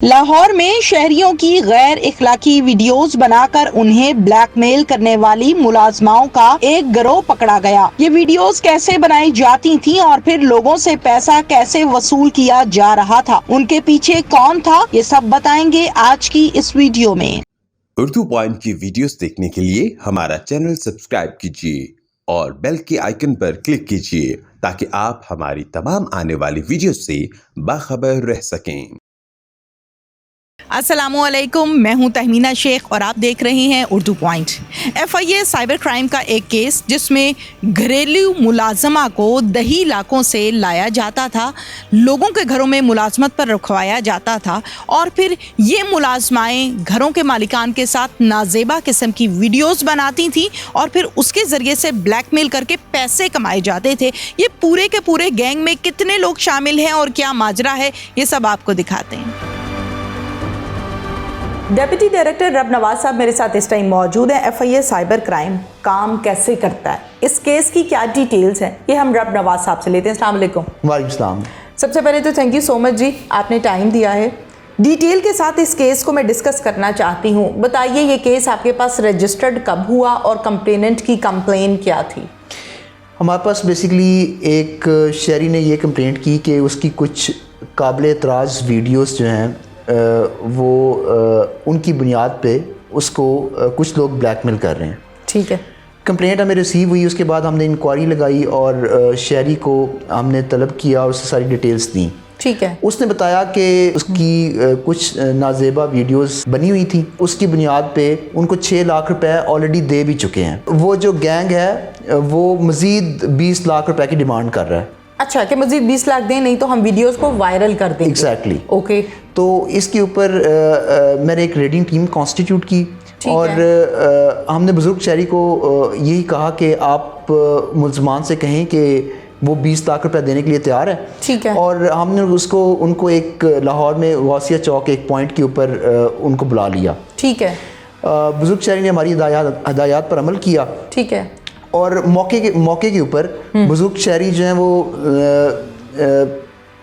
لاہور میں شہریوں کی غیر اخلاقی ویڈیوز بنا کر انہیں بلیک میل کرنے والی ملازماؤں کا ایک گروہ پکڑا گیا۔ یہ ویڈیوز کیسے بنائی جاتی تھیں اور پھر لوگوں سے پیسہ کیسے وصول کیا جا رہا تھا، ان کے پیچھے کون تھا، یہ سب بتائیں گے آج کی اس ویڈیو میں۔ اردو پوائنٹ کی ویڈیوز دیکھنے کے لیے ہمارا چینل سبسکرائب کیجیے اور بیل کے آئیکن پر کلک کیجیے تاکہ آپ ہماری تمام آنے والی ویڈیوز سے باخبر رہ سکیں۔ السلام علیکم، میں ہوں تہمینہ شیخ اور آپ دیکھ رہے ہیں Urdu point. F I A cyber crime کا ایک کیس جس میں گھریلو ملازمہ کو دیہی علاقوں سے لایا جاتا تھا، لوگوں کے گھروں میں ملازمت پر رکھوایا جاتا تھا اور پھر یہ ملازمائیں گھروں کے مالکان کے ساتھ نازیبا قسم کی ویڈیوز بناتی تھیں اور پھر اس کے ذریعے سے بلیک میل کر کے پیسے کمائے جاتے تھے۔ یہ پورے کے پورے گینگ میں کتنے لوگ شامل ہیں اور کیا ماجرا ہے، یہ سب آپ کو دکھاتے ہیں۔ ڈیپٹی ڈائریکٹر رب نواز صاحب میرے ساتھ اس ٹائم موجود ہیں۔ F I A cyber crime کام کیسے کرتا ہے، اس کیس کی کیا ڈیٹیلز ہیں، یہ ہم رب نواز صاحب سے لیتے ہیں۔ السلام علیکم۔ وعلیکم السلام۔ سب سے پہلے تو تھینک یو سو مچ جی، آپ نے ٹائم دیا ہے۔ ڈیٹیل کے ساتھ اس کیس کو میں ڈسکس کرنا چاہتی ہوں۔ بتائیے یہ کیس آپ کے پاس رجسٹرڈ کب ہوا اور کمپلیننٹ کی کمپلین کیا تھی؟ ہمارے پاس بیسیکلی ایک شہری نے یہ کمپلینٹ کی کہ اس کی کچھ قابل اعتراض ویڈیوز جو ہیں وہ ان کی بنیاد پہ اس کو کچھ لوگ بلیک میل کر رہے ہیں۔ ٹھیک ہے۔ کمپلینٹ ہمیں ریسیو ہوئی، اس کے بعد ہم نے انکوائری لگائی اور شہری کو ہم نے طلب کیا اور اسے ساری ڈیٹیلز دیں۔ ٹھیک ہے۔ اس نے بتایا کہ اس کی کچھ نازیبا ویڈیوز بنی ہوئی تھیں، اس کی بنیاد پہ ان کو 6 لاکھ روپے آلریڈی دے بھی چکے ہیں۔ وہ جو گینگ ہے وہ مزید 20 لاکھ روپے کی ڈیمانڈ کر رہا ہے۔ اچھا، کہ مزید 20 لاکھ دیں نہیں تو ہم ویڈیوز کو وائرل کر دیں گے۔ ایگزیکٹلی۔ اوکے۔ تو اس کے اوپر میں نے ایک ریڈنگ ٹیم کانسٹیٹیوٹ کی اور ہم نے بزرگ شہری کو یہی کہا کہ آپ ملزمان سے کہیں کہ وہ 20 لاکھ روپے دینے کے لیے تیار ہے۔ ٹھیک ہے۔ اور ہم نے ان کو ایک لاہور میں واسیہ چوک ایک پوائنٹ کے اوپر ان کو بلا لیا۔ ٹھیک ہے۔ بزرگ شہری نے ہماری ہدایات پر عمل کیا۔ ٹھیک ہے۔ اور موقع کے اوپر بزرگ شہری جو ہیں وہ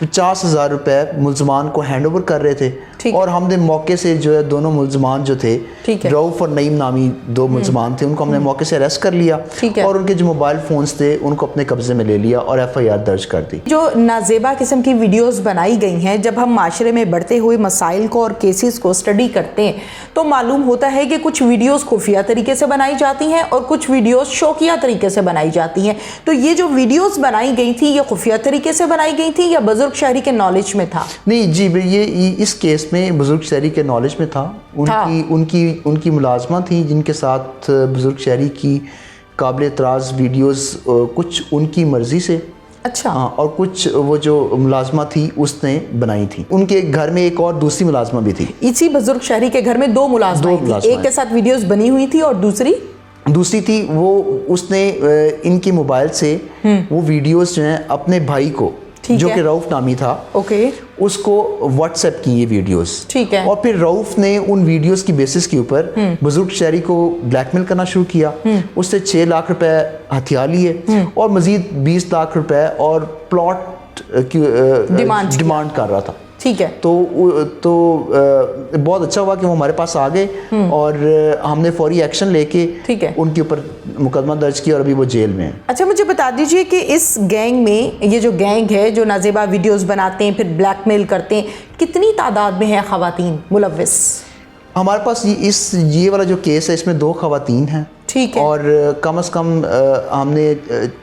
50,000 روپے ملزمان کو ہینڈ اوور کر رہے تھے اور ہم نے موقع سے جو ہے دونوں ملزمان جو تھے، رؤف اور نعیم نامی 2 ملزمان تھے، ان کو ہم نے موقع سے اریسٹ کر لیا اور ان کے جو موبائل فونز تھے ان کو اپنے قبضے میں لے لیا اور ایف آئی آر درج کر دی۔ جو نازیبا قسم کی ویڈیوز بنائی گئی ہیں، جب ہم معاشرے میں بڑھتے ہوئے مسائل کو اور کیسز کو اسٹڈی کرتے ہیں تو معلوم ہوتا ہے کہ کچھ ویڈیوز خفیہ طریقے سے بنائی جاتی ہیں اور کچھ ویڈیوز شوقیہ طریقے سے بنائی جاتی ہیں۔ تو یہ جو ویڈیوز بنائی گئی تھی یہ خفیہ طریقے سے بنائی گئی تھی یا بزرگ شہری کے نالج میں تھا؟ نہیں جی، یہ اس کیس میں بزرگ شہری کے نالج میں تھا۔ ان کی ملازمہ تھیں جن کے ساتھ بزرگ شہری کی قابل اعتراض ویڈیوز کچھ ان کی مرضی سے، اچھا، اور کچھ وہ جو ملازمہ تھی اس نے بنائی تھی۔ ان کے گھر میں ایک اور دوسری ملازمہ بھی تھی۔ اسی بزرگ شہری کے گھر میں 2 ملازمیں تھیں، ایک کے ساتھ ویڈیوز بنی ہوئی تھی اور دوسری تھی وہ اس نے ان کے موبائل سے وہ ویڈیوز جو ہیں اپنے بھائی کو جو کہ رؤف نامی تھا، اس کو واٹس ایپ کی یہ ویڈیوز، اور پھر رؤف نے ان ویڈیوز کی بیسس کے اوپر بزرگ شہری کو بلیک میل کرنا شروع کیا۔ اس سے 6 لاکھ روپے ہتھیار لیے اور مزید 20 لاکھ روپے اور پلاٹ کی ڈیمانڈ کر رہا تھا۔ ٹھیک ہے۔ تو بہت اچھا ہوا کہ وہ ہمارے پاس آ گئے اور ہم نے فوری ایکشن لے کے ان کے اوپر مقدمہ درج کیا اور ابھی وہ جیل میں ہیں۔ اچھا، مجھے بتا دیجئے کہ اس گینگ میں، یہ جو گینگ ہے جو نازیبا ویڈیوز بناتے ہیں پھر بلیک میل کرتے ہیں، کتنی تعداد میں ہیں خواتین ملوث؟ ہمارے پاس یہ والا جو کیس ہے اس میں 2 خواتین ہیں اور کم از کم ہم نے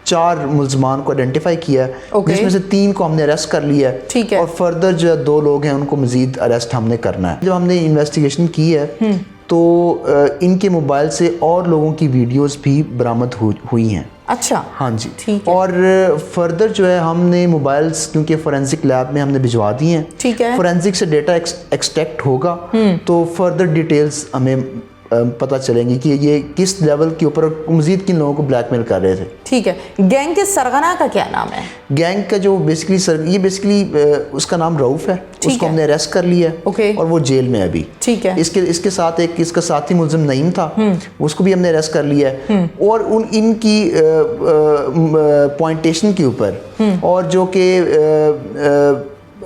4 ملزمان کو آئیڈینٹیفائی کیا ہے، جس میں سے 3 کو ہم نے اریسٹ کر لیا ہے اور فردر جو 2 لوگ ہیں ان کو مزید اریسٹ ہم نے کرنا ہے۔ جب ہم نے انویسٹیگیشن کی ہے تو ان کے موبائل سے اور لوگوں کی ویڈیوز بھی برآمد ہوئی ہیں۔ اچھا، ہاں جی، اور فردر جو ہے ہم نے موبائلز کیونکہ فورینسک لیب میں ہم نے بھجوا دی ہیں، فورینسک سے ڈیٹا ایکسٹریکٹ ہوگا تو فردر ڈیٹیلز ہمیں پتہ چلیں گی کہ یہ کس لیول کے اوپر مزید کن لوگوں کو بلیک میل کر رہے تھے۔ ٹھیک ہے۔ گینگ کے سرغنہ کا کیا نام ہے؟ گینگ کا جو بیسیکلی اس کا نام رؤف ہے، اس کو ہم نے اریسٹ کر لیا ہے اور وہ جیل میں ابھی۔ ٹھیک ہے۔ اس کے ساتھ ایک اس کا ساتھی ملزم نعیم تھا، اس کو بھی ہم نے اریسٹ کر لیا ہے اور ان کی پوائنٹیشن کے اوپر اور جو کہ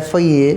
FIA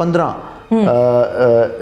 15